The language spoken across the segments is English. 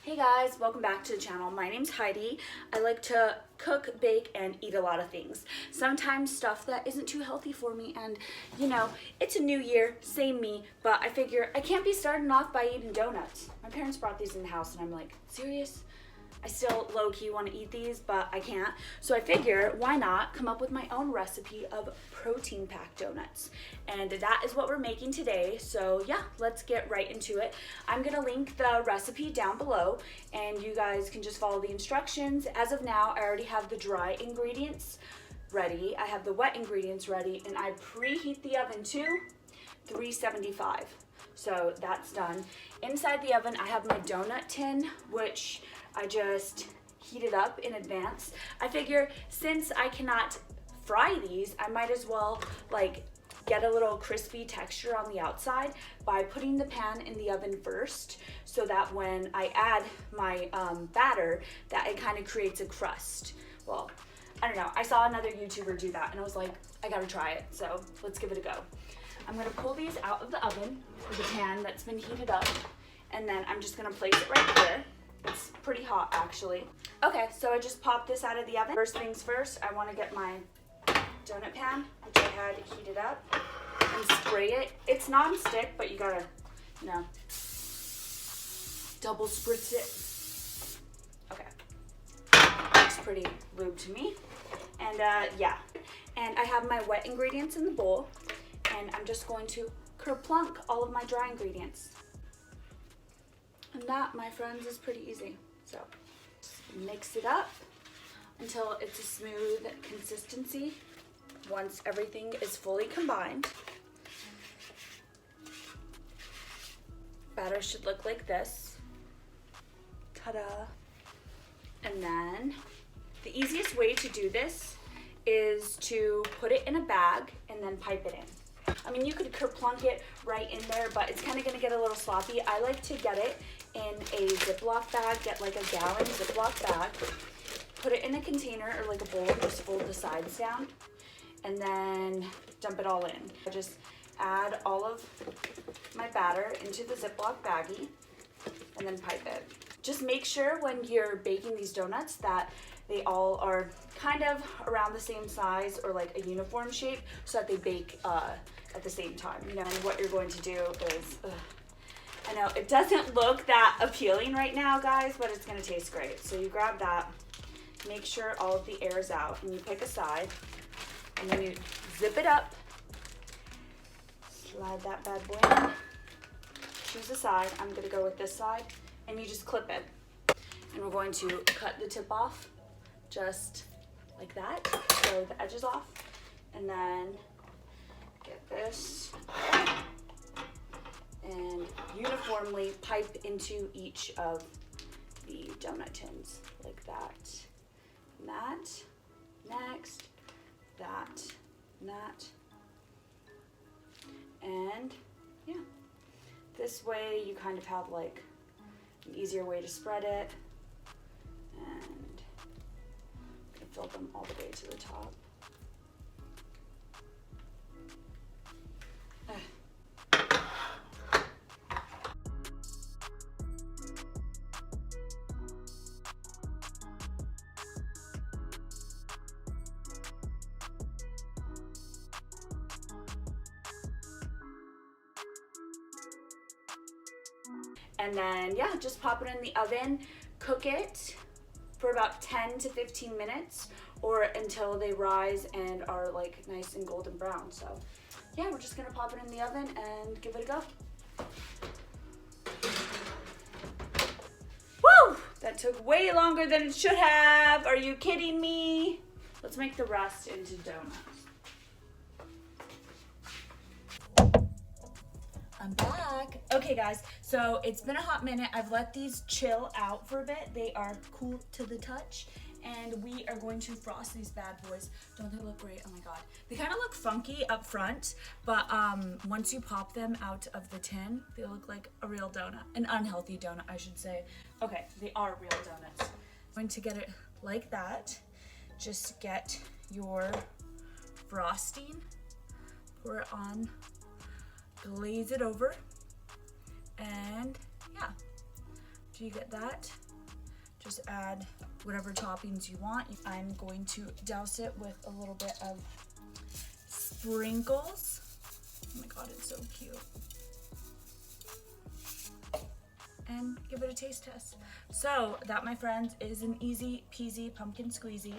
Hey guys, welcome back to the channel. My name's Heidi. I like to cook, bake, and eat a lot of things. Sometimes stuff that isn't too healthy for me, and you know, it's a new year, same me, but I figure I can't be starting off by eating donuts. My parents brought these in the house and I'm like, serious? I still low-key want to eat these, but I can't. So I figure, why not come up with my own recipe of protein-packed donuts? And that is what we're making today. So yeah, let's get right into it. I'm gonna link the recipe down below, and you guys can just follow the instructions. As of now, I already have the dry ingredients ready. I have the wet ingredients ready, and I preheat the oven to 375. So that's done. Inside the oven, I have my donut tin, which I just heated up in advance. I figure since I cannot fry these, I might as well get a little crispy texture on the outside by putting the pan in the oven first, so that when I add my batter, that it kind of creates a crust. Well, I don't know, I saw another YouTuber do that and I was like, I gotta try it, so let's give it a go. I'm gonna pull these out of the oven, or the pan that's been heated up, and then I'm just gonna place it right here. It's pretty hot actually. Okay, so I just popped this out of the oven. First things first, I want to get my donut pan, which I had heated up, and spray it. It's non-stick, but you gotta, you know, double spritz it. Okay, looks pretty lube to me. And yeah, and I have my wet ingredients in the bowl, and I'm just going to kerplunk all of my dry ingredients. And that, my friends, is pretty easy. So mix it up until it's a smooth consistency. Once everything is fully combined, batter should look like this. Ta-da! And then the easiest way to do this is to put it in a bag and then pipe it in. I mean, you could kerplunk it right in there, but it's kind of going to get a little sloppy. I like to get it in a Ziploc bag, get like a gallon Ziploc bag, put it in a container or like a bowl, just fold the sides down, and then dump it all in. I just add all of my batter into the Ziploc baggie and then pipe it. Just make sure when you're baking these donuts that they all are kind of around the same size or like a uniform shape, so that they bake at the same time. You know, and what you're going to do is, I know it doesn't look that appealing right now, guys, but it's gonna taste great. So you grab that, make sure all of the air is out, and you pick a side, and then you zip it up, slide that bad boy in, choose a side. I'm gonna go with this side, and you just clip it. And we're going to cut the tip off, just like that, so the edge is off, and then get this and uniformly pipe into each of the donut tins, like that, and that, next, that, and that, and yeah, this way you kind of have like an easier way to spread it, and I'm gonna fill them all the way to the top. And then, yeah, just pop it in the oven, cook it for about 10 to 15 minutes or until they rise and are like nice and golden brown. So yeah, we're just gonna pop it in the oven and give it a go. Woo! That took way longer than it should have. Are you kidding me? Let's make the rest into donuts. I'm back. Okay guys, so it's been a hot minute. I've let these chill out for a bit. They are cool to the touch, and we are going to frost these bad boys. Don't they look great? Oh my god. They kind of look funky up front, but once you pop them out of the tin, they look like a real donut. An unhealthy donut, I should say. Okay, they are real donuts. I'm going to get it like that. Just get your frosting, pour it on, glaze it over, and yeah, So you get that. Just add whatever toppings you want. I'm going to douse it with a little bit of sprinkles. Oh my god, it's so cute. And give it a taste test. So that, my friends, is an easy peasy pumpkin squeezy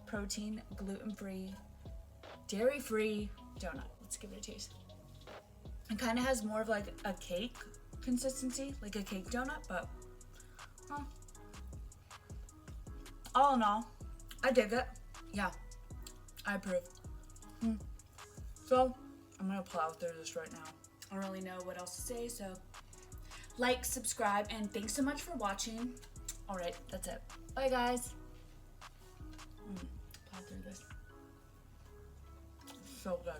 protein, gluten-free, dairy-free donut. Let's give it a taste. It kind of has more of like a cake consistency, like a cake donut, but all in all, I dig it. Yeah, I approve. So I'm gonna plow through this right now. I don't really know what else to say, so like, subscribe, and thanks so much for watching. All right, that's it. Bye, guys. Plow through this. So good.